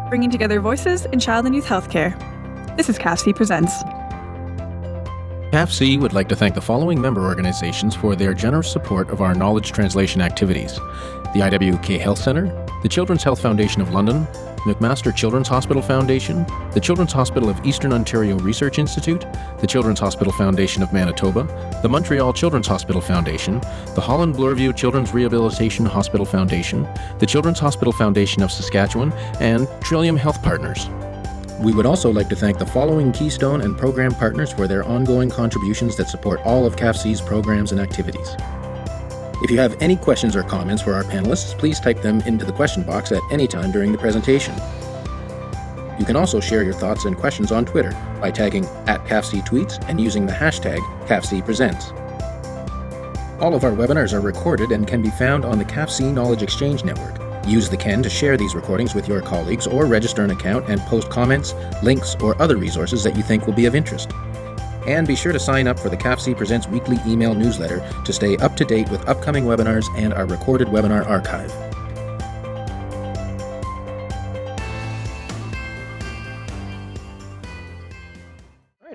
bringing together voices in child and youth healthcare. This is CAFC Presents. CAFC would like to thank the following member organizations for their generous support of our knowledge translation activities: the IWK Health Centre, the Children's Health Foundation of London, McMaster Children's Hospital Foundation, the Children's Hospital of Eastern Ontario Research Institute, the Children's Hospital Foundation of Manitoba, the Montreal Children's Hospital Foundation, the Holland Bloorview Children's Rehabilitation Hospital Foundation, the Children's Hospital Foundation of Saskatchewan, and Trillium Health Partners. We would also like to thank the following Keystone and program partners for their ongoing contributions that support all of CAFC's programs and activities. If you have any questions or comments for our panelists, please type them into the question box at any time during the presentation. You can also share your thoughts and questions on Twitter by tagging @CAFCTweets and using the hashtag CAFCPresents. All of our webinars are recorded and can be found on the CAFC Knowledge Exchange Network. Use the CAN to share these recordings with your colleagues or register an account and post comments, links, or other resources that you think will be of interest. And be sure to sign up for the CAFC Presents weekly email newsletter to stay up to date with upcoming webinars and our recorded webinar archive.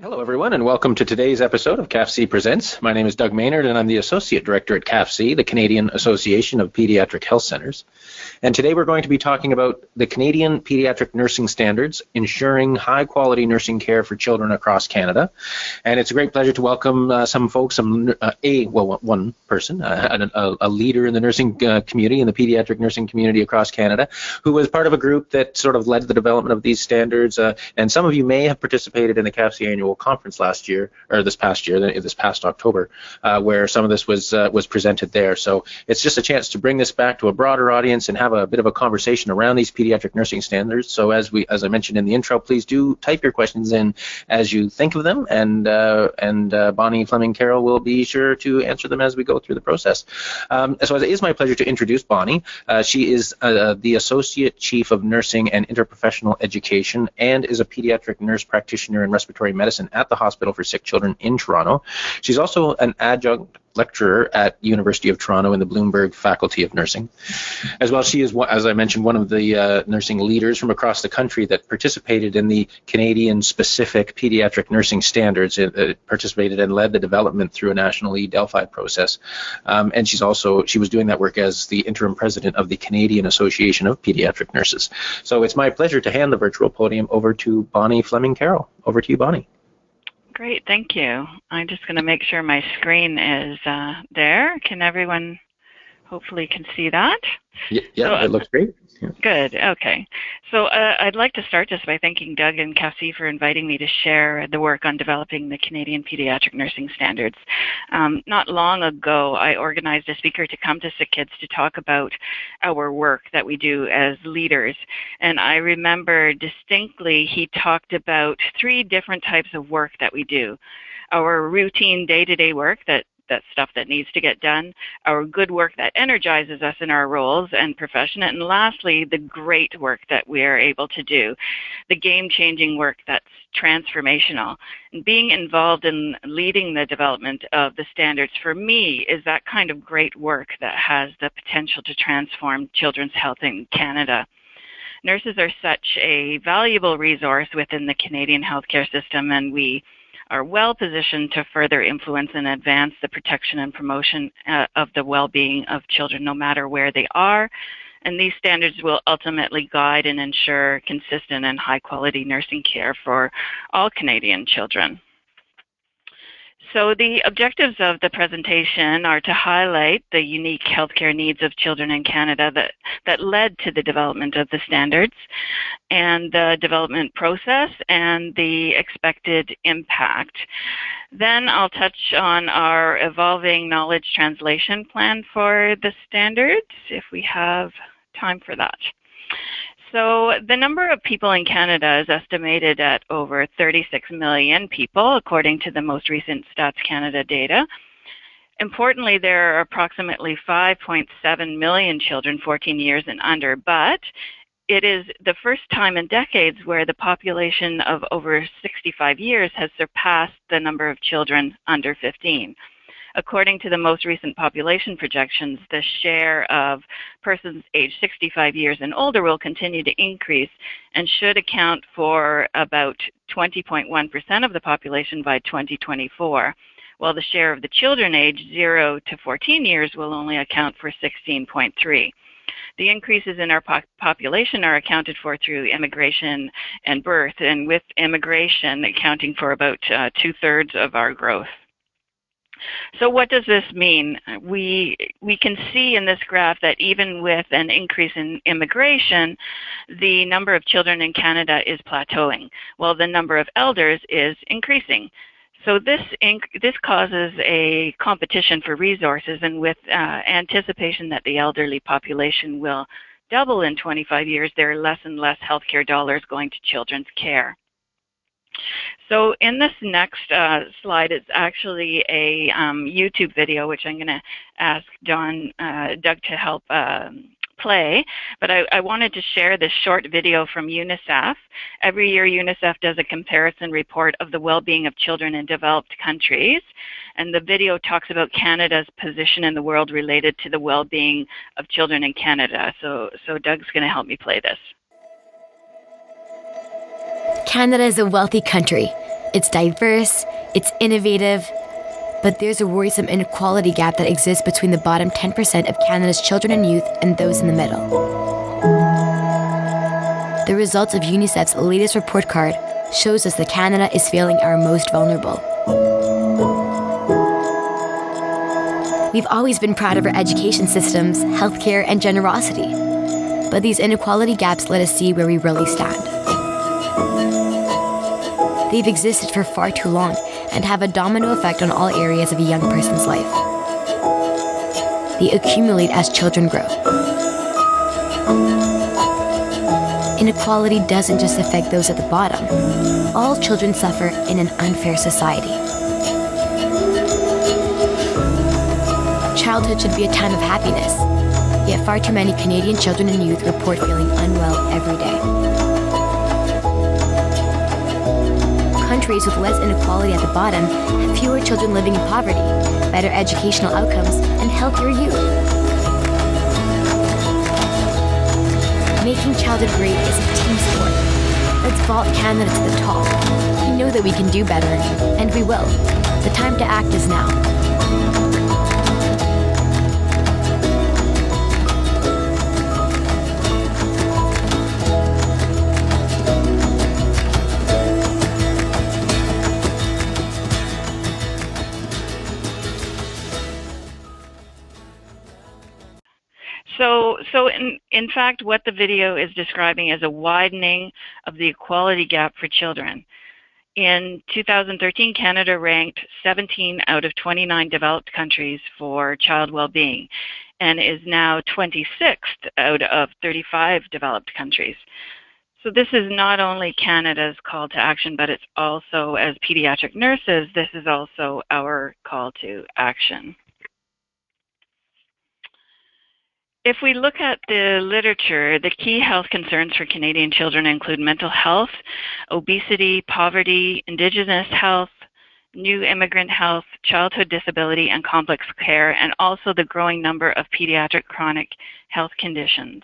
Hello, everyone, and welcome to today's episode of CAFC Presents. My name is Doug Maynard, and I'm the Associate Director at CAFC, the Canadian Association of Pediatric Health Centres. And today we're going to be talking about the Canadian Paediatric Nursing Standards, ensuring high-quality nursing care for children across Canada. And it's a great pleasure to welcome some folks, one person, a leader in the nursing community, in the pediatric nursing community across Canada, who was part of a group that sort of led the development of these standards. And some of you may have participated in the CAFC annual conference last year, or this past October, where some of this was presented there. So it's just a chance to bring this back to a broader audience and have a bit of a conversation around these pediatric nursing standards. So as I mentioned in the intro, please do type your questions in as you think of them, and Bonnie Fleming Carroll will be sure to answer them as we go through the process. So it is my pleasure to introduce Bonnie. She is the Associate Chief of Nursing and Interprofessional Education and is a pediatric nurse practitioner in respiratory medicine at the Hospital for Sick Children in Toronto. She's also an adjunct lecturer at University of Toronto in the Bloomberg Faculty of Nursing. As well, she is, as I mentioned, one of the nursing leaders from across the country that participated in the Canadian-specific Pediatric Nursing Standards, participated and led the development through a national Delphi process. And she was doing that work as the interim president of the Canadian Association of Pediatric Nurses. So it's my pleasure to hand the virtual podium over to Bonnie Fleming Carroll. Over to you, Bonnie. Great, thank you. I'm just going to make sure my screen is there. Can everyone hopefully can see that? Yeah, it looks great. Yeah. Good, okay. So I'd like to start just by thanking Doug and CAFC for inviting me to share the work on developing the Canadian Paediatric Nursing Standards. Not long ago, I organized a speaker to come to Sick Kids to talk about our work that we do as leaders. And I remember distinctly he talked about 3 different types of work that we do. Our routine day-to-day work, that's stuff that needs to get done, our good work that energizes us in our roles and profession, and lastly, the great work that we are able to do, the game-changing work that's transformational. And being involved in leading the development of the standards for me is that kind of great work that has the potential to transform children's health in Canada. Nurses are such a valuable resource within the Canadian healthcare system, and we are well positioned to further influence and advance the protection and promotion of the well-being of children no matter where they are. And these standards will ultimately guide and ensure consistent and high-quality nursing care for all Canadian children. So the objectives of the presentation are to highlight the unique healthcare needs of children in Canada that led to the development of the standards and the development process and the expected impact. Then I'll touch on our evolving knowledge translation plan for the standards, if we have time for that. So the number of people in Canada is estimated at over 36 million people, according to the most recent Stats Canada data. Importantly, there are approximately 5.7 million children 14 years and under, but it is the first time in decades where the population of over 65 years has surpassed the number of children under 15. According to the most recent population projections, the share of persons aged 65 years and older will continue to increase and should account for about 20.1% of the population by 2024, while the share of the children aged 0 to 14 years will only account for 16.3%. The increases in our population are accounted for through immigration and birth, and with immigration accounting for about 2/3 of our growth. So what does this mean? We can see in this graph that even with an increase in immigration, the number of children in Canada is plateauing, while the number of elders is increasing. So this causes a competition for resources, and with anticipation that the elderly population will double in 25 years, there are less and less healthcare dollars going to children's care. So in this next slide, it's actually a YouTube video, which I'm going to ask Doug to help play, but I wanted to share this short video from UNICEF. Every year, UNICEF does a comparison report of the well-being of children in developed countries, and the video talks about Canada's position in the world related to the well-being of children in Canada. So Doug's going to help me play this. Canada is a wealthy country. It's diverse, it's innovative, but there's a worrisome inequality gap that exists between the bottom 10% of Canada's children and youth and those in the middle. The results of UNICEF's latest report card shows us that Canada is failing our most vulnerable. We've always been proud of our education systems, healthcare, and generosity, but these inequality gaps let us see where we really stand. They've existed for far too long and have a domino effect on all areas of a young person's life. They accumulate as children grow. Inequality doesn't just affect those at the bottom. All children suffer in an unfair society. Childhood should be a time of happiness, yet far too many Canadian children and youth report feeling unwell every day. Countries with less inequality at the bottom have fewer children living in poverty, better educational outcomes, and healthier youth. Making childhood great is a team sport. Let's vault Canada to the top. We know that we can do better, and we will. The time to act is now. So in fact, what the video is describing is a widening of the equality gap for children. In 2013, Canada ranked 17 out of 29 developed countries for child well-being and is now 26th out of 35 developed countries. So this is not only Canada's call to action, but it's also, as pediatric nurses, this is also our call to action. If we look at the literature, the key health concerns for Canadian children include mental health, obesity, poverty, Indigenous health, new immigrant health, childhood disability, and complex care, and also the growing number of pediatric chronic health conditions.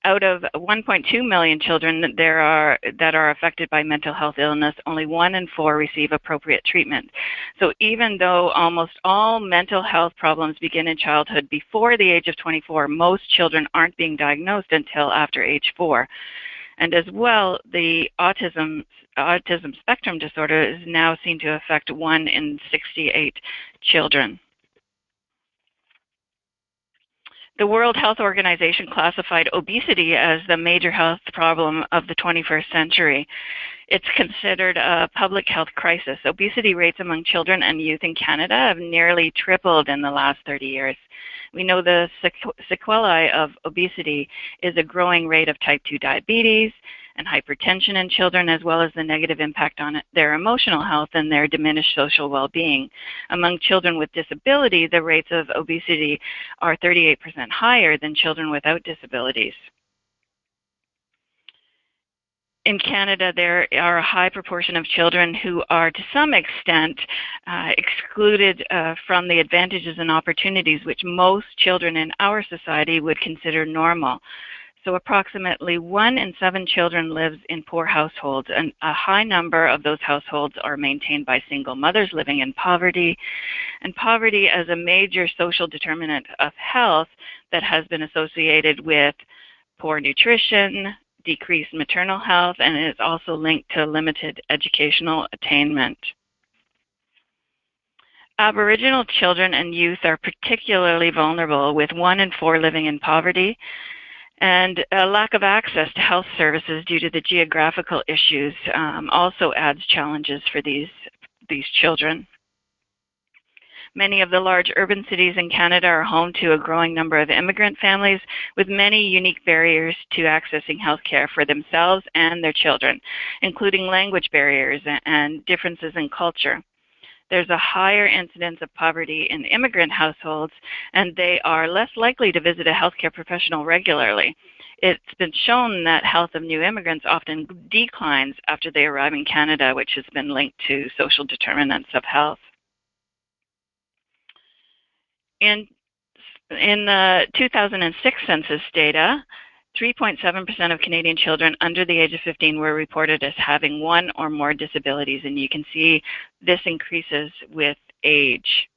Out of 1.2 million children that are affected by mental health illness, only 1 in 4 receive appropriate treatment. So even though almost all mental health problems begin in childhood before the age of 24, most children aren't being diagnosed until after age 4. And as well, the autism spectrum disorder is now seen to affect 1 in 68 children. The World Health Organization classified obesity as the major health problem of the 21st century. It's considered a public health crisis. Obesity rates among children and youth in Canada have nearly tripled in the last 30 years. We know the sequelae of obesity is a growing rate of type 2 diabetes and hypertension in children, as well as the negative impact on their emotional health and their diminished social well-being. Among children with disability, the rates of obesity are 38% higher than children without disabilities. in Canada, there are a high proportion of children who are, to some extent, excluded from the advantages and opportunities which most children in our society would consider normal. So approximately 1 in 7 children lives in poor households, and a high number of those households are maintained by single mothers living in poverty. And poverty as a major social determinant of health that has been associated with poor nutrition, decreased maternal health, and is also linked to limited educational attainment. Aboriginal children and youth are particularly vulnerable, with 1 in 4 living in poverty, and a lack of access to health services due to the geographical issues also adds challenges for these children. Many of the large urban cities in Canada are home to a growing number of immigrant families, with many unique barriers to accessing health care for themselves and their children, including language barriers and differences in culture. There's a higher incidence of poverty in immigrant households, and they are less likely to visit a healthcare professional regularly. It's been shown that health of new immigrants often declines after they arrive in Canada, which has been linked to social determinants of health. In the 2006 census data, 3.7% of Canadian children under the age of 15 were reported as having 1 or more disabilities, and you can see this increases with age.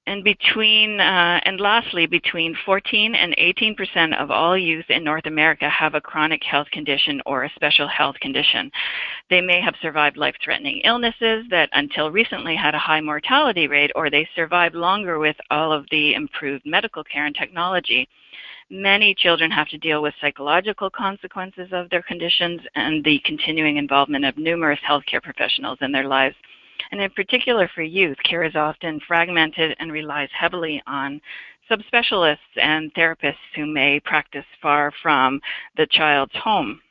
And lastly, between 14 and 18% of all youth in North America have a chronic health condition or a special health condition. They may have survived life-threatening illnesses that until recently had a high mortality rate, or they survived longer with all of the improved medical care and technology. Many children have to deal with psychological consequences of their conditions and the continuing involvement of numerous healthcare professionals in their lives. And in particular for youth, care is often fragmented and relies heavily on subspecialists and therapists who may practice far from the child's home.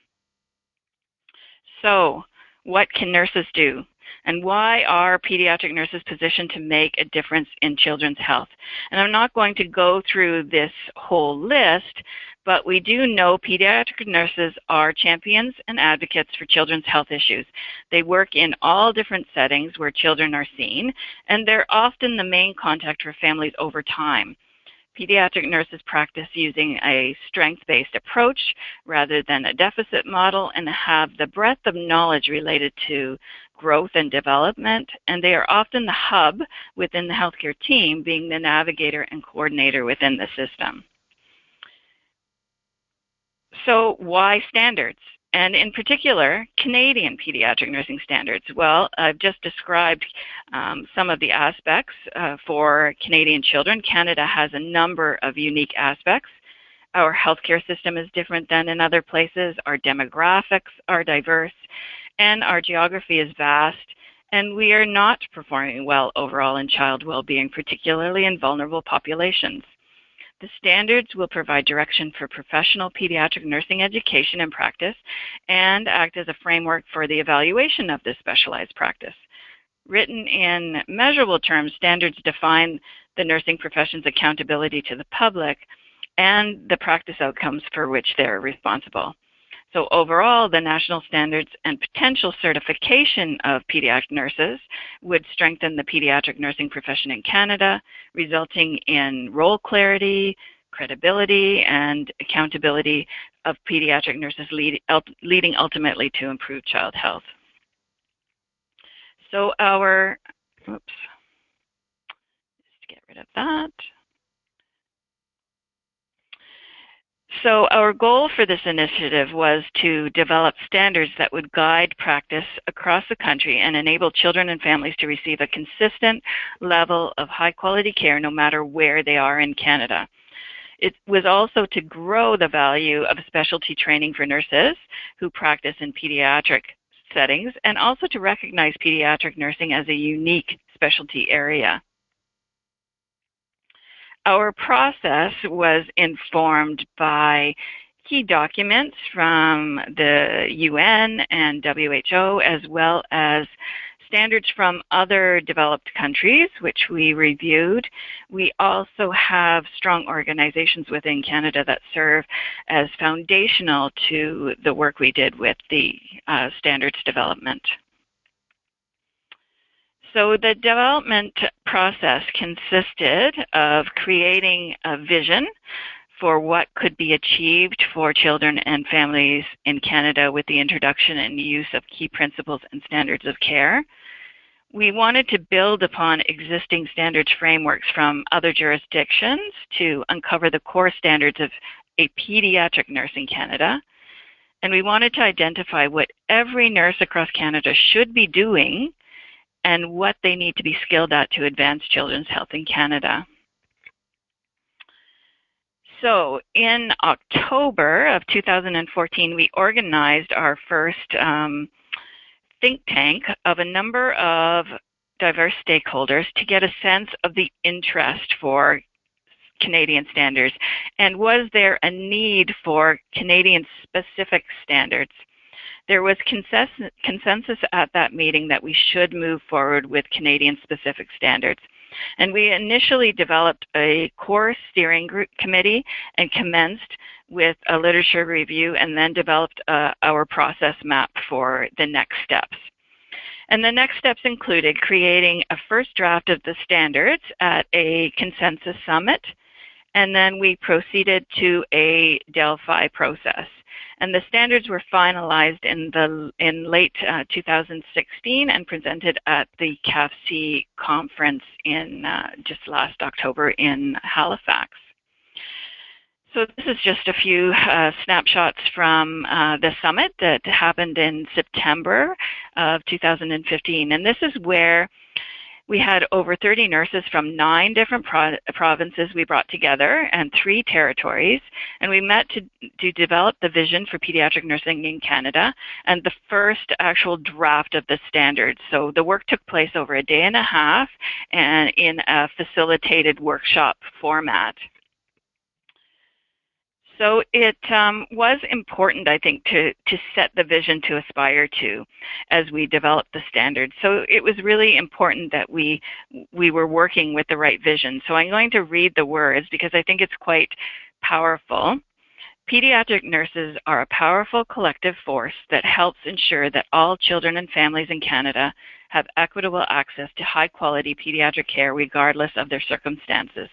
So, what can nurses do? And why are pediatric nurses positioned to make a difference in children's health? And I'm not going to go through this whole list, but we do know pediatric nurses are champions and advocates for children's health issues. They work in all different settings where children are seen, and they're often the main contact for families over time. Pediatric nurses practice using a strength-based approach rather than a deficit model, and have the breadth of knowledge related to growth and development, and they are often the hub within the healthcare team, being the navigator and coordinator within the system. So why standards? And in particular, Canadian Paediatric Nursing Standards. Well, I've just described some of the aspects for Canadian children. Canada has a number of unique aspects. Our healthcare system is different than in other places. Our demographics are diverse, and our geography is vast. And we are not performing well overall in child well-being, particularly in vulnerable populations. The standards will provide direction for professional pediatric nursing education and practice, and act as a framework for the evaluation of this specialized practice. Written in measurable terms, standards define the nursing profession's accountability to the public and the practice outcomes for which they're responsible. So overall, the national standards and potential certification of pediatric nurses would strengthen the pediatric nursing profession in Canada, resulting in role clarity, credibility, and accountability of pediatric nurses, leading ultimately to improved child health. So let's get rid of that. So our goal for this initiative was to develop standards that would guide practice across the country and enable children and families to receive a consistent level of high-quality care no matter where they are in Canada. It was also to grow the value of specialty training for nurses who practice in pediatric settings, and also to recognize pediatric nursing as a unique specialty area. Our process was informed by key documents from the UN and WHO, as well as standards from other developed countries, which we reviewed. We also have strong organizations within Canada that serve as foundational to the work we did with the standards development. So the development process consisted of creating a vision for what could be achieved for children and families in Canada with the introduction and use of key principles and standards of care. We wanted to build upon existing standards frameworks from other jurisdictions to uncover the core standards of a pediatric nurse in Canada. And we wanted to identify what every nurse across Canada should be doing and what they need to be skilled at to advance children's health in Canada. So in October of 2014, we organized our first think tank of a number of diverse stakeholders to get a sense of the interest for Canadian standards, and was there a need for Canadian-specific standards. There was consensus at that meeting that we should move forward with Canadian-specific standards. And we initially developed a core steering group committee and commenced with a literature review, and then developed our process map for the next steps. And the next steps included creating a first draft of the standards at a consensus summit, and then we proceeded to a Delphi process. And the standards were finalized in late 2016 and presented at the CAFC conference in just last October in Halifax. So this is just a few snapshots from the summit that happened in September of 2015. And this is where we had over 30 nurses from 9 different provinces we brought together and 3 territories, and we met to develop the vision for pediatric nursing in Canada and the first actual draft of the standards. So the work took place over a day and a half and in a facilitated workshop format. So it was important, I think, to set the vision to aspire to as we developed the standards. So it was really important that we were working with the right vision. So I'm going to read the words because I think it's quite powerful. Pediatric nurses are a powerful collective force that helps ensure that all children and families in Canada have equitable access to high-quality pediatric care regardless of their circumstances.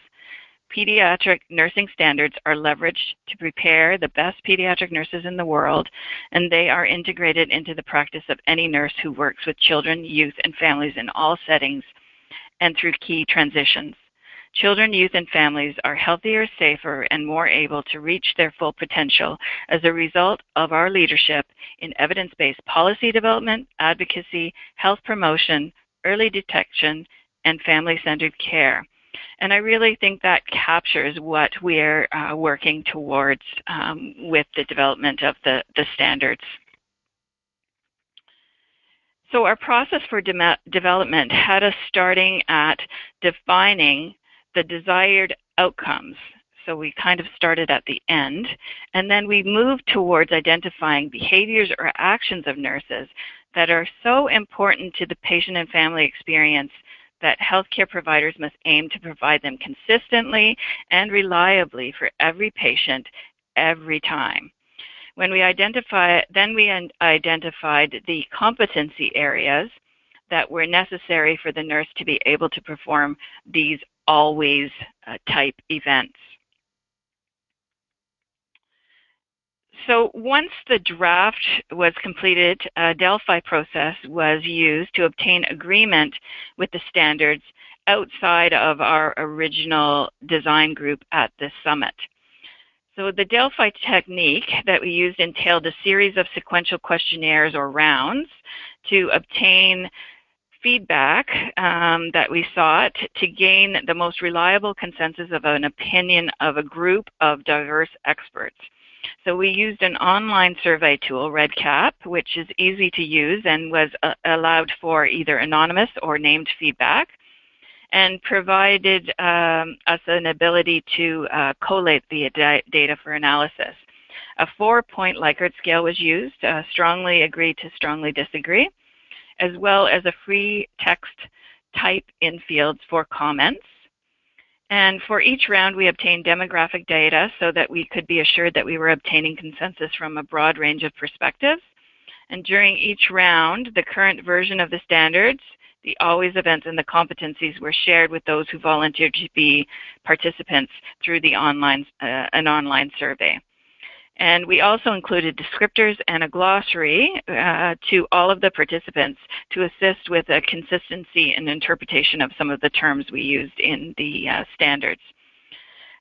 Pediatric nursing standards are leveraged to prepare the best pediatric nurses in the world, and they are integrated into the practice of any nurse who works with children, youth, and families in all settings and through key transitions. Children, youth, and families are healthier, safer, and more able to reach their full potential as a result of our leadership in evidence-based policy development, advocacy, health promotion, early detection, and family-centered care. And I really think that captures what we're working towards with the development of the standards. So our process for development had us starting at defining the desired outcomes. So we kind of started at the end, and then we moved towards identifying behaviors or actions of nurses that are so important to the patient and family experience that healthcare providers must aim to provide them consistently and reliably for every patient, every time. When we identified the competency areas that were necessary for the nurse to be able to perform these always type events. So once the draft was completed, a Delphi process was used to obtain agreement with the standards outside of our original design group at this summit. So the Delphi technique that we used entailed a series of sequential questionnaires or rounds to obtain feedback that we sought to gain the most reliable consensus of an opinion of a group of diverse experts. So we used an online survey tool, RedCap, which is easy to use and was allowed for either anonymous or named feedback, and provided us an ability to collate the data for analysis. A 4-point Likert scale was used, strongly agree to strongly disagree, as well as a free text type in fields for comments. And for each round, we obtained demographic data so that we could be assured that we were obtaining consensus from a broad range of perspectives. And during each round, the current version of the standards, the always events, and the competencies were shared with those who volunteered to be participants through the an online survey. And we also included descriptors and a glossary to all of the participants to assist with a consistency and interpretation of some of the terms we used in the standards.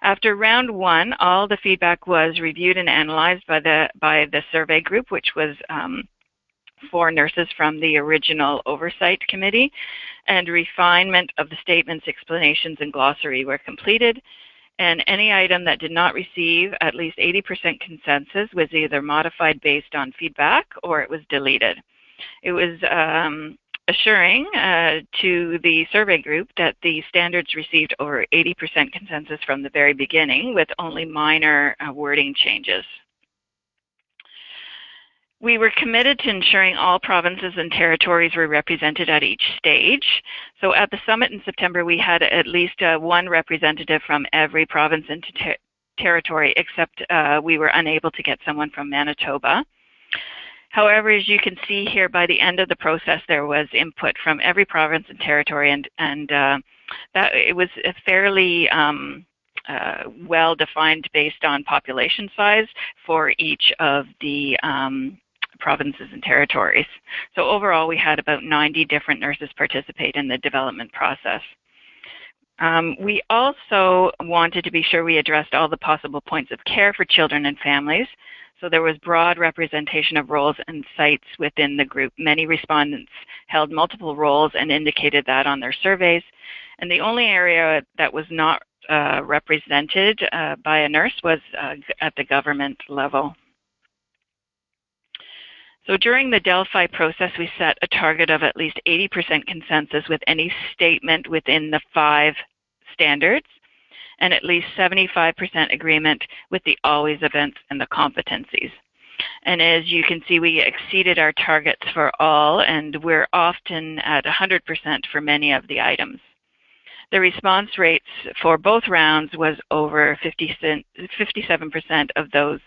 After round one, all the feedback was reviewed and analyzed by the survey group, which was 4 nurses from the original oversight committee, and refinement of the statements, explanations, and glossary were completed. And any item that did not receive at least 80% consensus was either modified based on feedback or it was deleted. It was assuring to the survey group that the standards received over 80% consensus from the very beginning, with only minor wording changes. We were committed to ensuring all provinces and territories were represented at each stage. So at the summit in September, we had at least one representative from every province and territory, except we were unable to get someone from Manitoba. However, as you can see here, by the end of the process, there was input from every province and territory, and that it was a fairly well defined based on population size for each of the provinces and territories. So overall, we had about 90 different nurses participate in the development process. We also wanted to be sure we addressed all the possible points of care for children and families. So there was broad representation of roles and sites within the group. Many respondents held multiple roles and indicated that on their surveys. And the only area that was not represented by a nurse was at the government level. So during the Delphi process, we set a target of at least 80% consensus with any statement within the 5 standards, and at least 75% agreement with the always events and the competencies. And as you can see, we exceeded our targets for all, and we're often at 100% for many of the items. The response rates for both rounds was over 57% of those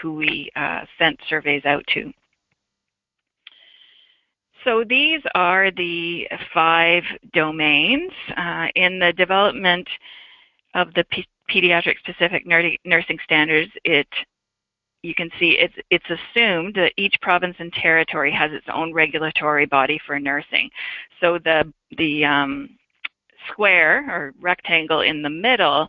who we sent surveys out to. So these are the 5 domains. In the development of the pediatric specific nursing standards, you can see it's assumed that each province and territory has its own regulatory body for nursing. So the square or rectangle in the middle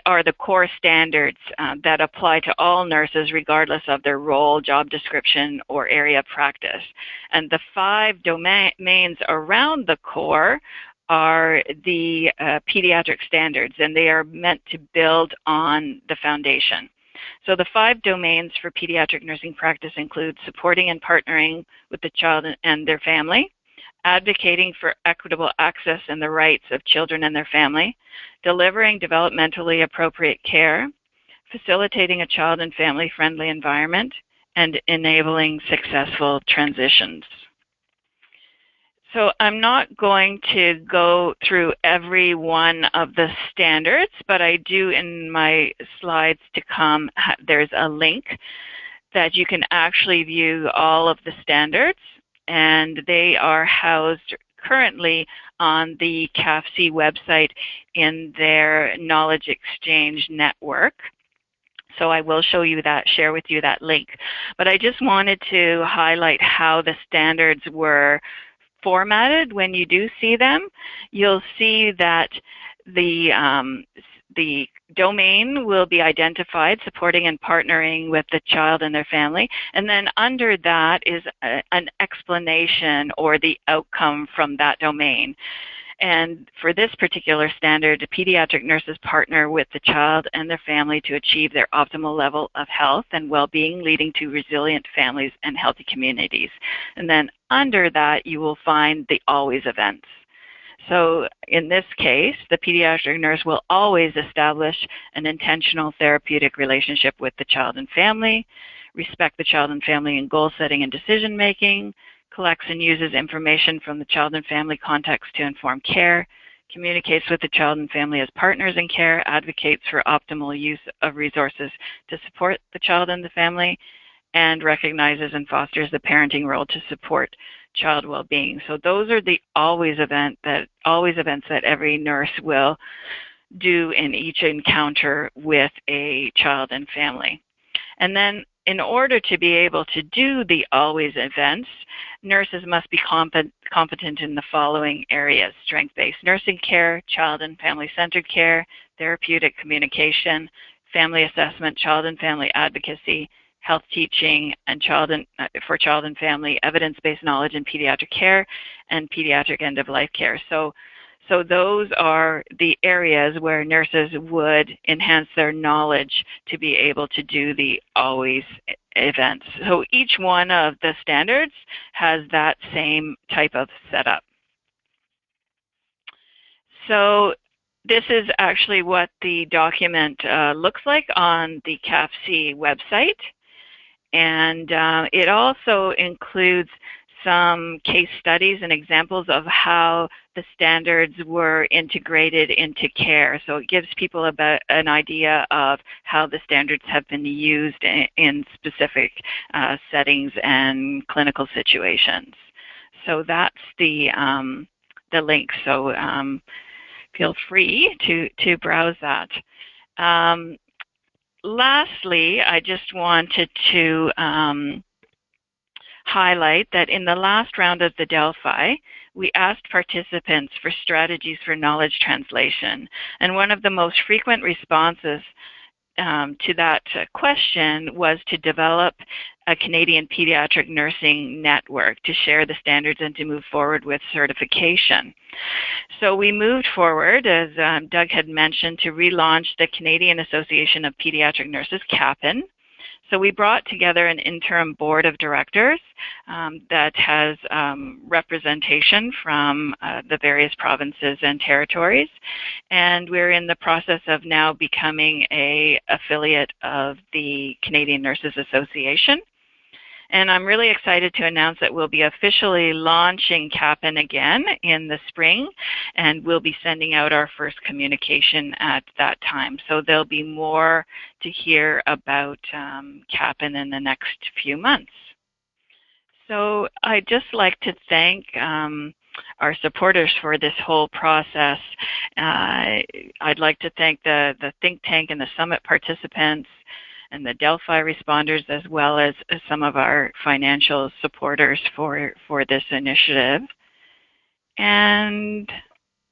are the core standards that apply to all nurses regardless of their role, job description, or area of practice. And the 5 domains around the core are the pediatric standards, and they are meant to build on the foundation. So the 5 domains for pediatric nursing practice include supporting and partnering with the child and their family, advocating for equitable access and the rights of children and their family, delivering developmentally appropriate care, facilitating a child and family-friendly environment, and enabling successful transitions. So I'm not going to go through every one of the standards, but I do in my slides to come, there's a link that you can actually view all of the standards, and they are housed currently on the CAFC website in their knowledge exchange network. So I will show you that, share with you that link. But I just wanted to highlight how the standards were formatted. When you do see them, you'll see that the domain will be identified, supporting and partnering with the child and their family. And then under that is an explanation or the outcome from that domain. And for this particular standard, pediatric nurses partner with the child and their family to achieve their optimal level of health and well-being, leading to resilient families and healthy communities. And then under that, you will find the always events. So in this case, the pediatric nurse will always establish an intentional therapeutic relationship with the child and family, respect the child and family in goal setting and decision making, collects and uses information from the child and family context to inform care, communicates with the child and family as partners in care, advocates for optimal use of resources to support the child and the family, and recognizes and fosters the parenting role to support child well-being. So those are the always events that every nurse will do in each encounter with a child and family. And then in order to be able to do the always events, nurses must be competent in the following areas: strength-based nursing care, child and family-centered care, therapeutic communication, family assessment, child and family advocacy, health teaching, and for child and family, evidence-based knowledge in pediatric care, and pediatric end-of-life care. So those are the areas where nurses would enhance their knowledge to be able to do the always events. So each one of the standards has that same type of setup. So this is actually what the document looks like on the CAFC website. And it also includes some case studies and examples of how the standards were integrated into care. So it gives people an idea of how the standards have been used in specific settings and clinical situations. So that's the link. So feel free to browse that. Lastly, I just wanted to highlight that in the last round of the Delphi, we asked participants for strategies for knowledge translation. And one of the most frequent responses to that question was to develop a Canadian Paediatric Nursing Network to share the standards and to move forward with certification. So we moved forward, as Doug had mentioned, to relaunch the Canadian Association of Pediatric Nurses, CAPN. So we brought together an interim board of directors that has representation from the various provinces and territories. And we're in the process of now becoming an affiliate of the Canadian Nurses Association. And I'm really excited to announce that we'll be officially launching CAPN again in the spring, and we'll be sending out our first communication at that time. So there'll be more to hear about CAPN in the next few months. So I'd just like to thank our supporters for this whole process. I'd like to thank the think tank and the summit participants, and the Delphi responders, as well as some of our financial supporters for this initiative. And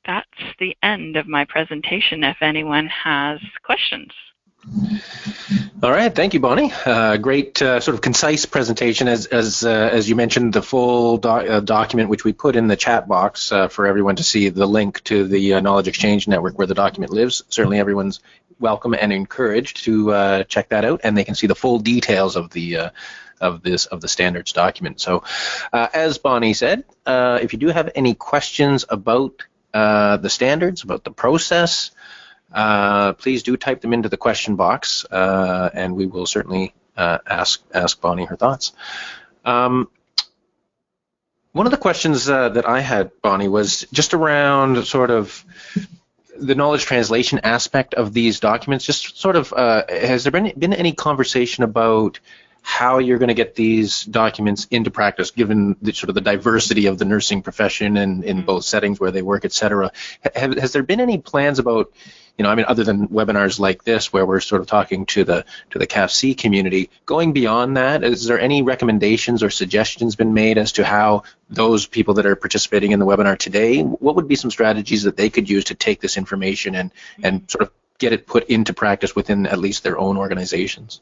that's the end of my presentation if anyone has questions. All right, thank you, Bonnie. Great sort of concise presentation. As you mentioned, the full document, which we put in the chat box for everyone to see, the link to the Knowledge Exchange Network where the document lives. Certainly everyone's welcome and encouraged to check that out, and they can see the full details of the standards document. So as Bonnie said, if you do have any questions about the standards, about the process, please do type them into the question box, and we will certainly ask Bonnie her thoughts. One of the questions that I had, Bonnie, was just around sort of the knowledge translation aspect of these documents. Just sort of, has there been any conversation about how you're going to get these documents into practice, given the sort of the diversity of the nursing profession and in both settings where they work, et cetera? Has there been any plans about, I mean, other than webinars like this, where we're sort of talking to the CAFC community, going beyond that, is there any recommendations or suggestions been made as to how those people that are participating in the webinar today, what would be some strategies that they could use to take this information and sort of get it put into practice within at least their own organizations?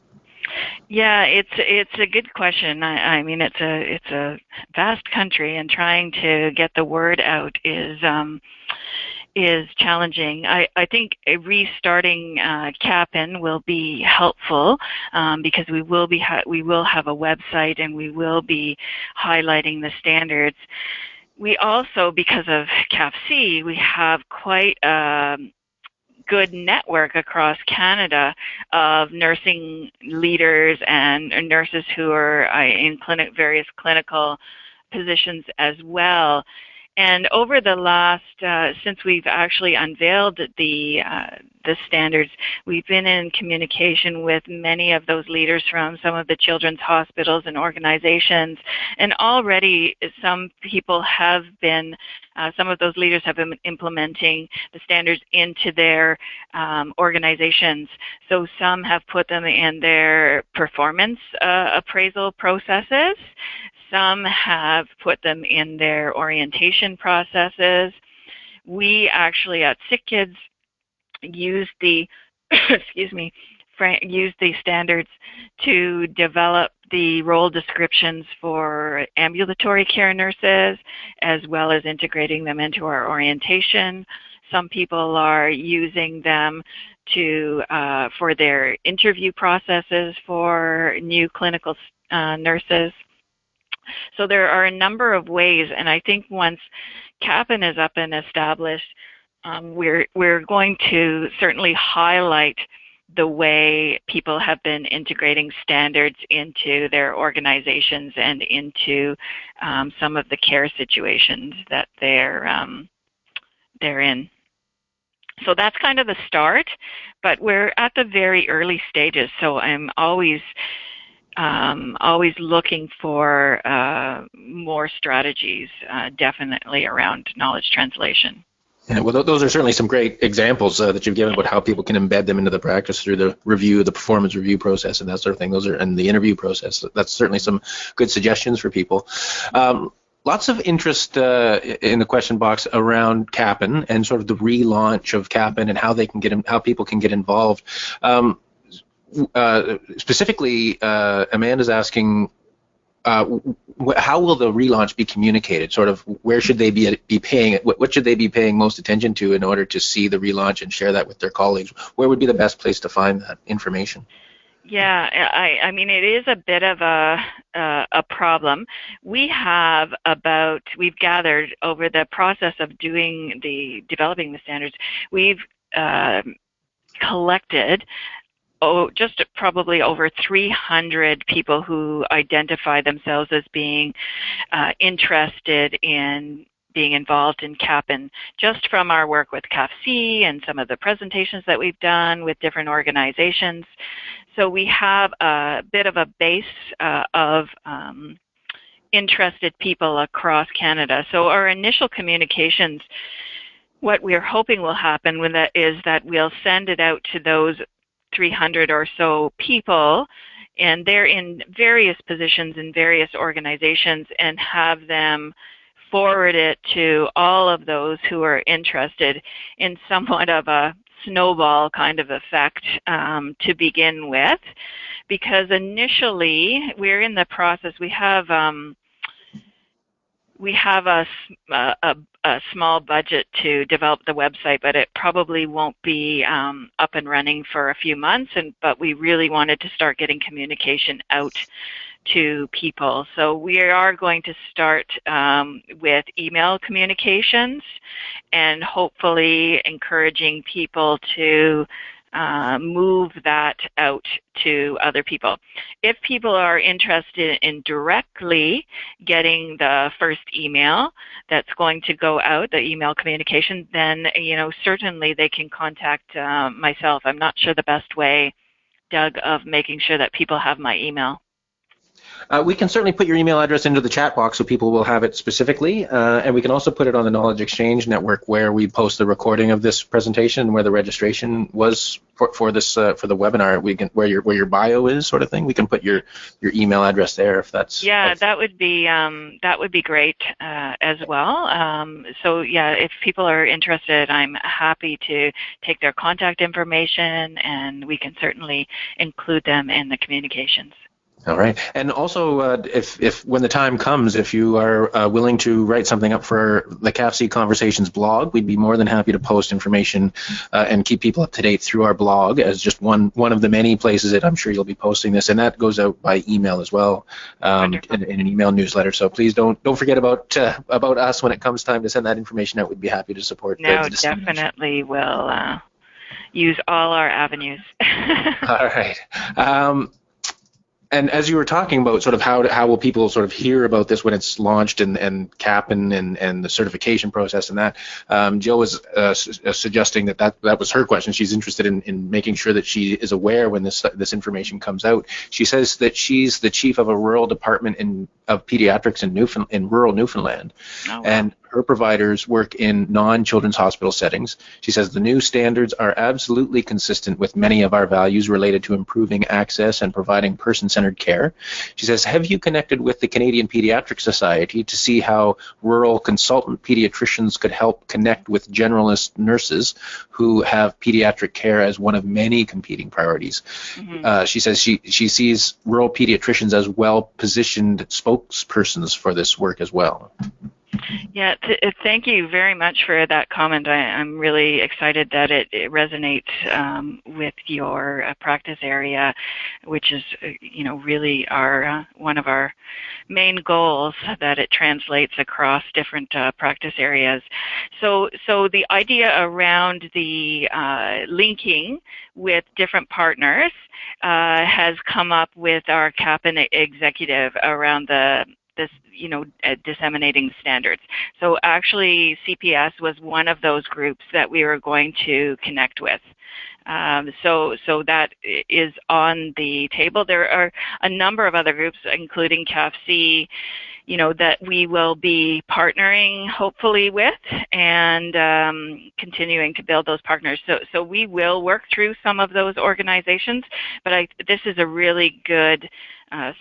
Yeah, it's a good question. I mean, it's a vast country, and trying to get the word out is challenging. I think restarting CAPN will be helpful because we will have a website and we will be highlighting the standards. We also, because of CAFC, we have quite a good network across Canada of nursing leaders and nurses who are in various clinical positions as well. And over the last, since we've actually unveiled the standards, we've been in communication with many of those leaders from some of the children's hospitals and organizations. And already some people have been, some of those leaders have been implementing the standards into their organizations. So some have put them in their performance appraisal processes. Some have put them in their orientation processes. We actually at Sick Kids use the, use the standards to develop the role descriptions for ambulatory care nurses, as well as integrating them into our orientation. Some people are using them to for their interview processes for new clinical nurses. So there are a number of ways, and I think once CAPN is up and established, we're going to certainly highlight the way people have been integrating standards into their organizations and into some of the care situations that they're in. So that's kind of the start, but we're at the very early stages, so I'm always looking for more strategies, definitely around knowledge translation. Yeah, well, those are certainly some great examples that you've given about how people can embed them into the practice through the review, the performance review process, and that sort of thing. And the interview process. That's certainly some good suggestions for people. Lots of interest in the question box around CAPN and sort of the relaunch of CAPN and how how people can get involved. Specifically, Amanda's asking, how will the relaunch be communicated? Sort of, where should they be paying it? What should they be paying most attention to in order to see the relaunch and share that with their colleagues? Where would be the best place to find that information? Yeah, I mean, it is a bit of a problem. We've gathered over the process of developing the standards, we've collected just probably over 300 people who identify themselves as being interested in being involved in CAPN, just from our work with CAFC and some of the presentations that we've done with different organizations. So we have a bit of a base of interested people across Canada. So our initial communications, what we're hoping will happen with that is that we'll send it out to those 300 or so people, and they're in various positions in various organizations, and have them forward it to all of those who are interested in somewhat of a snowball kind of effect to begin with, because initially we're in the process. We have a small budget to develop the website, but it probably won't be up and running for a few months. But we really wanted to start getting communication out to people. So we are going to start with email communications and hopefully encouraging people to move that out to other people. If people are interested in directly getting the first email that's going to go out, the email communication, then certainly they can contact myself. I'm not sure the best way, Doug, of making sure that people have my email. We can certainly put your email address into the chat box so people will have it specifically, and we can also put it on the Knowledge Exchange network where we post the recording of this presentation, where the registration was for the webinar. We can where your bio is, sort of thing. We can put your email address there if that's that would be great as well. So yeah, if people are interested, I'm happy to take their contact information, and we can certainly include them in the communications. All right. And also, if when the time comes, if you are willing to write something up for the CAFC Conversations blog, we'd be more than happy to post information and keep people up to date through our blog as just one of the many places that I'm sure you'll be posting this. And that goes out by email as well, in an email newsletter. So please don't forget about us when it comes time to send that information out. We'd be happy to support. No, definitely will use all our avenues. All right. And as you were talking about sort of how will people sort of hear about this when it's launched and CAP and the certification process and that, Jill was suggesting that was her question. She's interested in making sure that she is aware when this information comes out. She says that she's the chief of a rural department of pediatrics in rural Newfoundland. Oh, wow. And her providers work in non-children's hospital settings. She says the new standards are absolutely consistent with many of our values related to improving access and providing person-centered care. She says, have you connected with the Canadian Paediatric Society to see how rural consultant pediatricians could help connect with generalist nurses who have pediatric care as one of many competing priorities? Mm-hmm. She says she sees rural pediatricians as well-positioned spokespersons for this work as well. Yeah, thank you very much for that comment. I'm really excited that it resonates with your practice area, which is, really our one of our main goals, that it translates across different practice areas. So the idea around the linking with different partners has come up with our CAP and executive around disseminating standards. So actually CPS was one of those groups that we were going to connect with. So that is on the table. There are a number of other groups, including CAFC, that we will be partnering hopefully with and continuing to build those partners. So we will work through some of those organizations, but this is a really good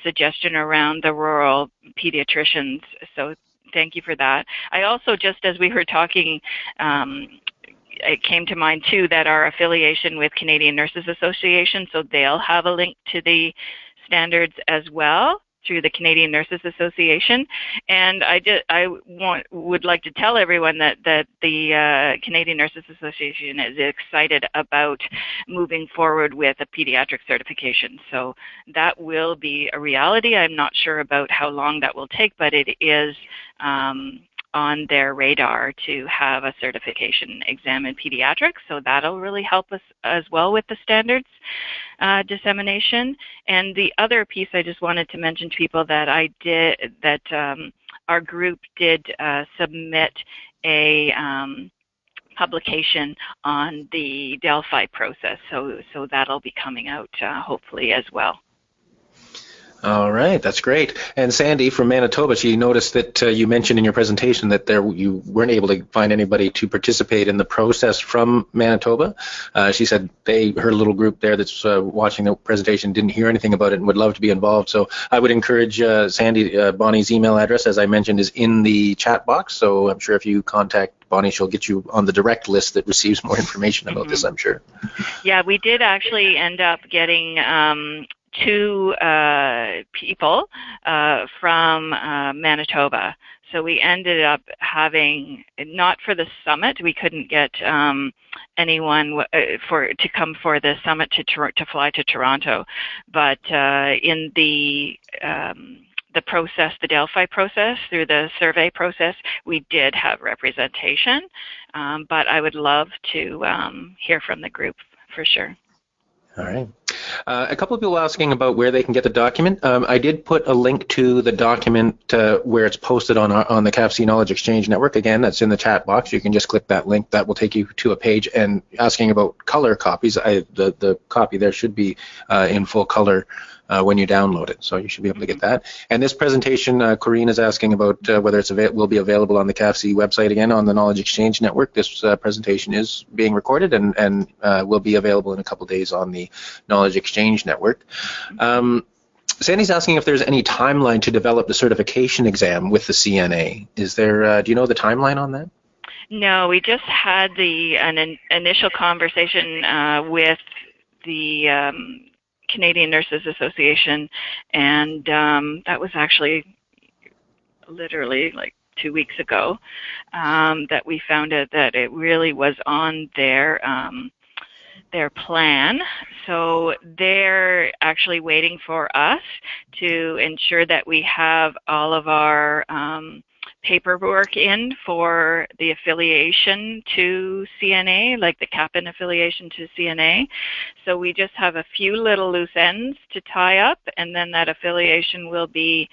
suggestion around the rural pediatricians. So thank you for that. I also, just as we were talking, it came to mind too that our affiliation with Canadian Nurses Association, so they'll have a link to the standards as well through the Canadian Nurses Association. And I would like to tell everyone that the Canadian Nurses Association is excited about moving forward with a pediatric certification. So that will be a reality. I'm not sure about how long that will take, but it is on their radar to have a certification exam in pediatrics. So that'll really help us as well with the standards dissemination. And the other piece I just wanted to mention to people that our group did submit a publication on the Delphi process. So that'll be coming out hopefully as well. All right, that's great. And Sandy from Manitoba, she noticed that you mentioned in your presentation that you weren't able to find anybody to participate in the process from Manitoba. She said her little group there that's watching the presentation didn't hear anything about it and would love to be involved. So I would encourage Sandy, Bonnie's email address, as I mentioned, is in the chat box. So I'm sure if you contact Bonnie, she'll get you on the direct list that receives more information about this, I'm sure. Yeah, we did actually end up getting two people from Manitoba. So we ended up having, not for the summit, we couldn't get anyone to come for the summit to fly to Toronto, but in the process, the Delphi process, through the survey process, we did have representation, but I would love to hear from the group for sure. All right. A couple of people asking about where they can get the document. I did put a link to the document where it's posted on the CAFC Knowledge Exchange Network. Again, that's in the chat box. You can just click that link. That will take you to a page. And asking about color copies, the copy there should be in full color when you download it, so you should be able to get that. And this presentation, Corinne is asking about whether will be available on the CAFC website again on the Knowledge Exchange Network. This presentation is being recorded and will be available in a couple days on the Knowledge Exchange Network. Sandy's asking if there's any timeline to develop the certification exam with the CNA. Is there? Do you know the timeline on that? No, we just had an initial conversation with the Canadian Nurses Association, and that was actually literally like 2 weeks ago that we found out that it really was on their plan. So they're actually waiting for us to ensure that we have all of our paperwork in for the affiliation to CNA, like the CAPN affiliation to CNA. So we just have a few little loose ends to tie up, and then that affiliation will be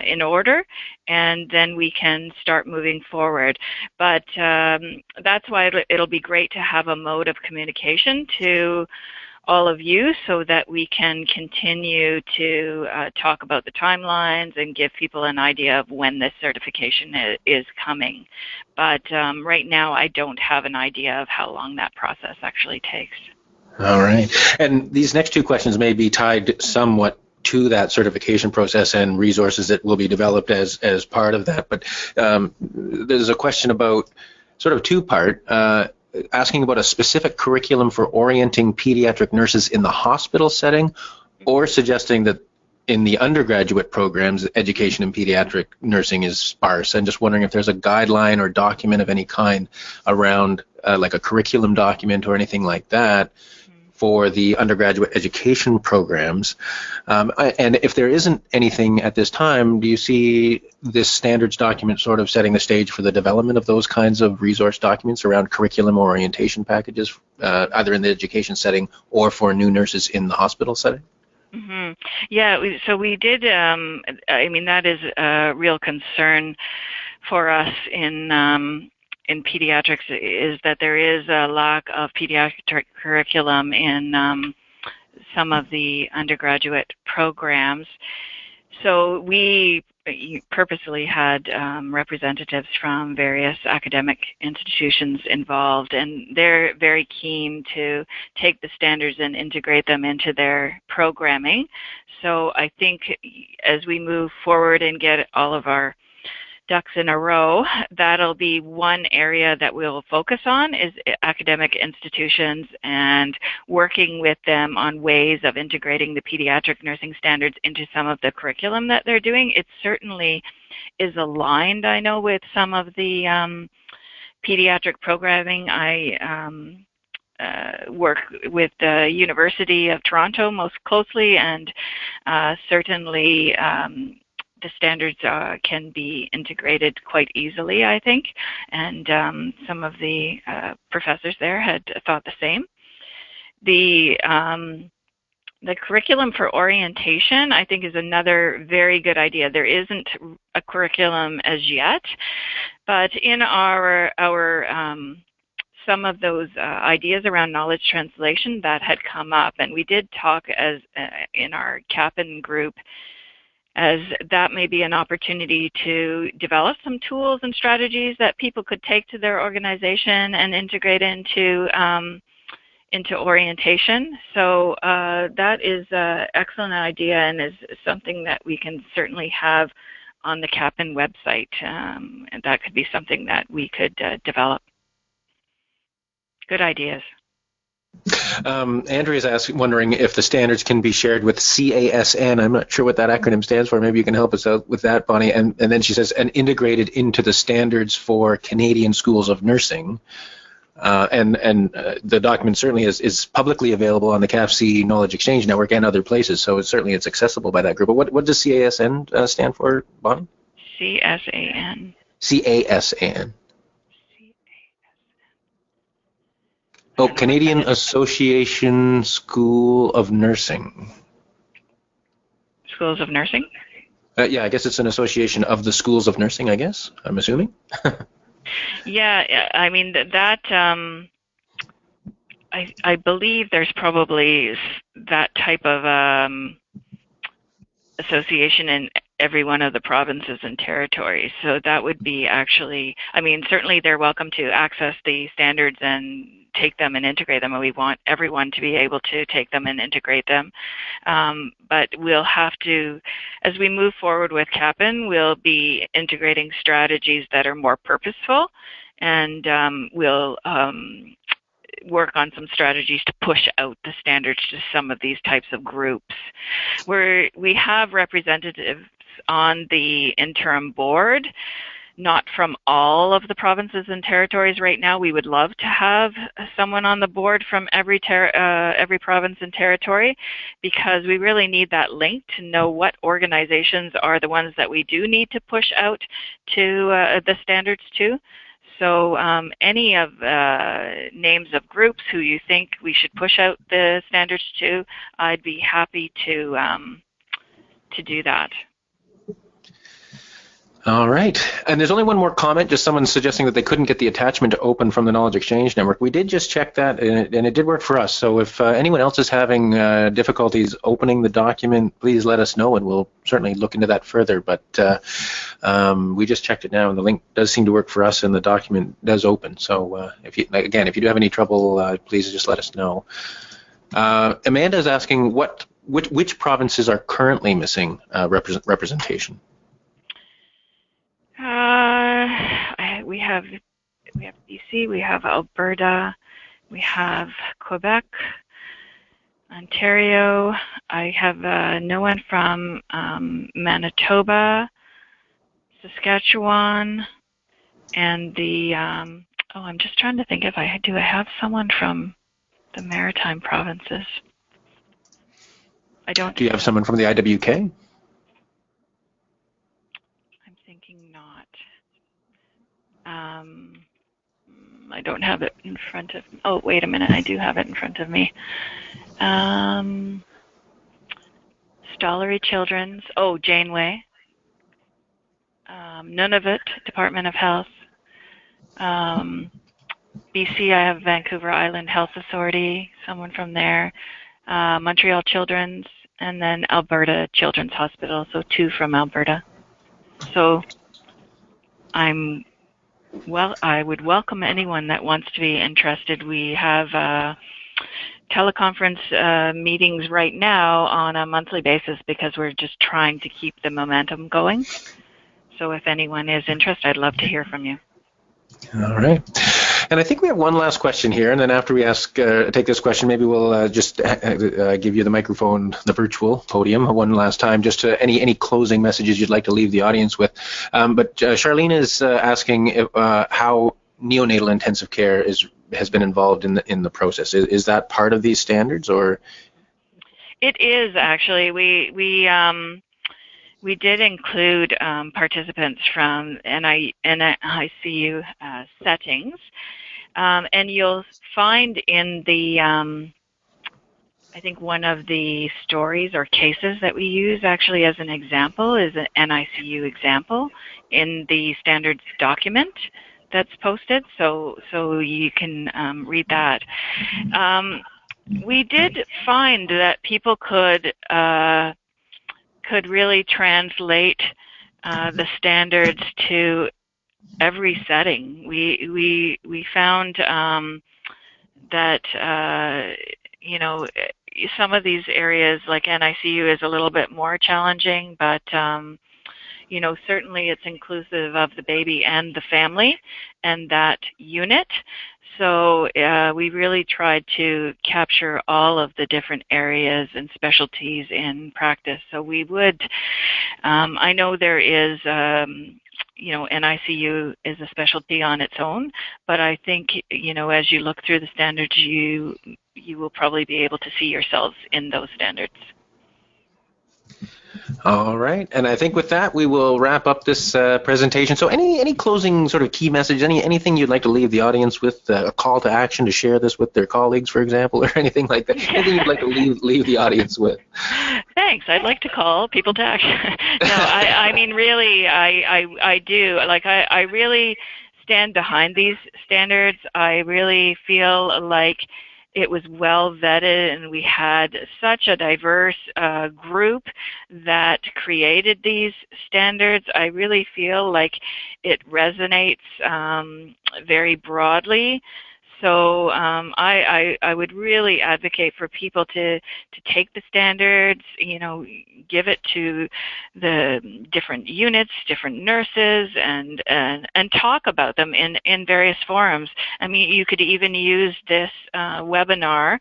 in order, and then we can start moving forward. But that's why it'll be great to have a mode of communication to all of you so that we can continue to talk about the timelines and give people an idea of when this certification is coming. But right now I don't have an idea of how long that process actually takes. All right. And these next two questions may be tied somewhat to that certification process and resources that will be developed as part of that. But there's a question about sort of two-part, asking about a specific curriculum for orienting pediatric nurses in the hospital setting, or suggesting that in the undergraduate programs, education in pediatric nursing is sparse. And just wondering if there's a guideline or document of any kind around like a curriculum document or anything like that for the undergraduate education programs. And if there isn't anything at this time, do you see this standards document sort of setting the stage for the development of those kinds of resource documents around curriculum orientation packages, either in the education setting or for new nurses in the hospital setting? Mm-hmm. Yeah, so we did, I mean, that is a real concern for us in pediatrics, is that there is a lack of pediatric curriculum in some of the undergraduate programs. So we purposely had representatives from various academic institutions involved, and they're very keen to take the standards and integrate them into their programming. So I think as we move forward and get all of our ducks in a row, that'll be one area that we'll focus on, is academic institutions and working with them on ways of integrating the pediatric nursing standards into some of the curriculum that they're doing. It certainly is aligned, I know, with some of the pediatric programming. I work with the University of Toronto most closely, and certainly the standards can be integrated quite easily, I think, and some of the professors there had thought the same. The curriculum for orientation, I think, is another very good idea. There isn't a curriculum as yet, but in our some of those ideas around knowledge translation that had come up, and we did talk as in our CAPN group, as that may be an opportunity to develop some tools and strategies that people could take to their organization and integrate into orientation. So that is an excellent idea, and is something that we can certainly have on the CAPN website, and that could be something that we could develop. Good ideas. Andrea's wondering if the standards can be shared with CASN. I'm not sure what that acronym stands for. Maybe you can help us out with that, Bonnie. And then she says, and integrated into the standards for Canadian schools of nursing. And the document certainly is publicly available on the CAFC Knowledge Exchange Network and other places, so it's accessible by that group. But what does CASN stand for, Bonnie? CSAN. CASN. Oh, Canadian Association School of Nursing. Schools of Nursing? Yeah, I guess it's an association of the schools of nursing, I guess, I'm assuming. Yeah, I mean, that I believe there's probably that type of association in every one of the provinces and territories. So that would be actually, I mean, certainly they're welcome to access the standards and take them and integrate them, and we want everyone to be able to take them and integrate them. But we'll have to, as we move forward with CAPN, we'll be integrating strategies that are more purposeful, and we'll work on some strategies to push out the standards to some of these types of groups. We have representatives on the interim board not from all of the provinces and territories right now. We would love to have someone on the board from every province and territory, because we really need that link to know what organizations are the ones that we do need to push out to the standards to. So any of names of groups who you think we should push out the standards to, I'd be happy to do that. All right. And there's only one more comment, just someone suggesting that they couldn't get the attachment to open from the Knowledge Exchange Network. We did just check that, and it did work for us. So if anyone else is having difficulties opening the document, please let us know, and we'll certainly look into that further. But we just checked it now, and the link does seem to work for us, and the document does open. So if you do have any trouble, please just let us know. Amanda is asking which provinces are currently missing representation. We have BC, we have Alberta, we have Quebec, Ontario. I have no one from Manitoba, Saskatchewan, and the I'm just trying to think if I have someone from the Maritime provinces. I don't. Do you have someone from the IWK? I don't have it in front of me. Oh, wait a minute. I do have it in front of me. Stollery Children's. Oh, Janeway. Nunavut, Department of Health. BC, I have Vancouver Island Health Authority, someone from there. Montreal Children's, and then Alberta Children's Hospital, so 2 from Alberta. So I would welcome anyone that wants to be interested. We have teleconference meetings right now on a monthly basis because we're just trying to keep the momentum going. So if anyone is interested, I'd love to hear from you. All right. And I think we have one last question here, and then after we take this question, maybe we'll just give you the microphone, the virtual podium, one last time, just any closing messages you'd like to leave the audience with. But Charlene is asking how neonatal intensive care has been involved in the process. Is that part of these standards, or? It is, actually. We did include participants from NICU settings, and you'll find in the, I think one of the stories or cases that we use actually as an example is an NICU example in the standards document that's posted, so you can read that. We did find that people could really translate the standards to every setting. We found that some of these areas like NICU is a little bit more challenging, but certainly it's inclusive of the baby and the family and that unit. So we really tried to capture all of the different areas and specialties in practice. So we would, I know there is, NICU is a specialty on its own, but I think, as you look through the standards, you will probably be able to see yourselves in those standards. All right, and I think with that we will wrap up this presentation. So any closing sort of key message, anything you'd like to leave the audience with, a call to action to share this with their colleagues, for example, or anything like that? Anything you'd like to leave the audience with? Thanks. I'd like to call people to action. No, I mean, really, I do. Like, I really stand behind these standards. I really feel like it was well vetted, and we had such a diverse group that created these standards. I really feel like it resonates very broadly. So I would really advocate for people to take the standards, give it to the different units, different nurses, and talk about them in various forums. I mean, you could even use this webinar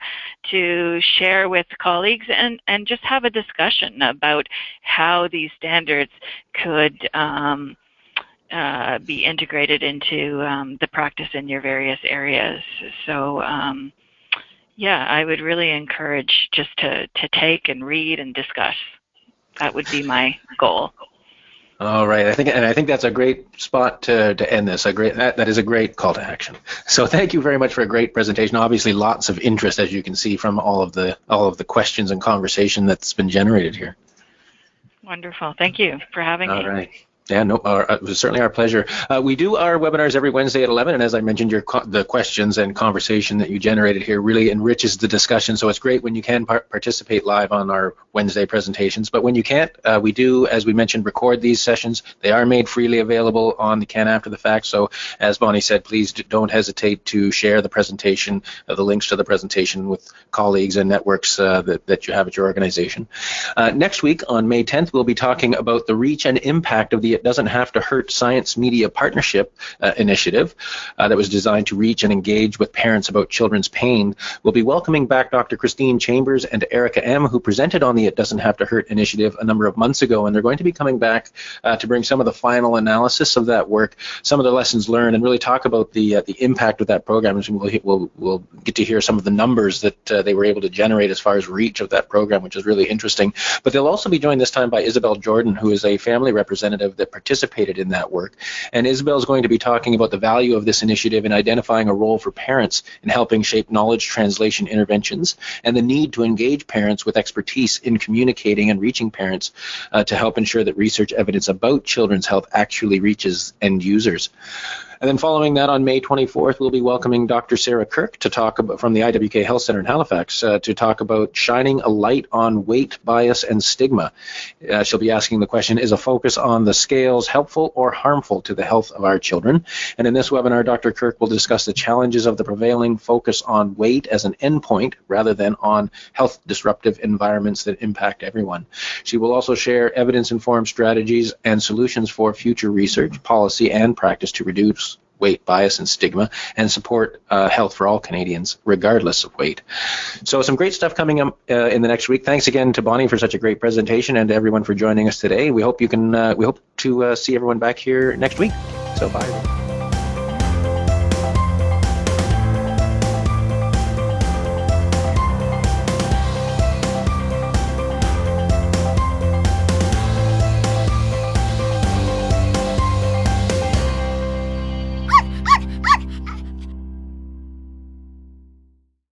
to share with colleagues and just have a discussion about how these standards could be integrated into the practice in your various areas. So yeah, I would really encourage just to take and read and discuss. That would be my goal. All right, I think that's a great spot to end this. That is a great call to action. So thank you very much for a great presentation. Obviously, lots of interest, as you can see from all of the questions and conversation that's been generated here. Wonderful. Thank you for having me. All right. Yeah, no, it was certainly our pleasure. We do our webinars every Wednesday at 11, and as I mentioned, the questions and conversation that you generated here really enriches the discussion, so it's great when you can participate live on our Wednesday presentations. But when you can't, we do, as we mentioned, record these sessions. They are made freely available on the CAN after the fact, so as Bonnie said, please don't hesitate to share the presentation, the links to the presentation with colleagues and networks that you have at your organization. Next week, on May 10th, we'll be talking about the reach and impact of the It Doesn't Have to Hurt Science Media Partnership initiative that was designed to reach and engage with parents about children's pain. We'll be welcoming back Dr. Christine Chambers and Erica M., who presented on the It Doesn't Have to Hurt initiative a number of months ago, and they're going to be coming back to bring some of the final analysis of that work, some of the lessons learned, and really talk about the impact of that program. And we'll get to hear some of the numbers that they were able to generate as far as reach of that program, which is really interesting. But they'll also be joined this time by Isabel Jordan, who is a family representative that participated in that work. And Isabel is going to be talking about the value of this initiative in identifying a role for parents in helping shape knowledge translation interventions, and the need to engage parents with expertise in communicating and reaching parents to help ensure that research evidence about children's health actually reaches end users. And then following that, on May 24th, we'll be welcoming Dr. Sarah Kirk to talk about, from the IWK Health Center in Halifax, to talk about shining a light on weight, bias, and stigma. She'll be asking the question, is a focus on the scales helpful or harmful to the health of our children? And in this webinar, Dr. Kirk will discuss the challenges of the prevailing focus on weight as an endpoint rather than on health disruptive environments that impact everyone. She will also share evidence-informed strategies and solutions for future research, policy, and practice to reduce weight, bias, and stigma, and support health for all Canadians, regardless of weight. So some great stuff coming up in the next week. Thanks again to Bonnie for such a great presentation, and to everyone for joining us today. We hope to see everyone back here next week. So bye.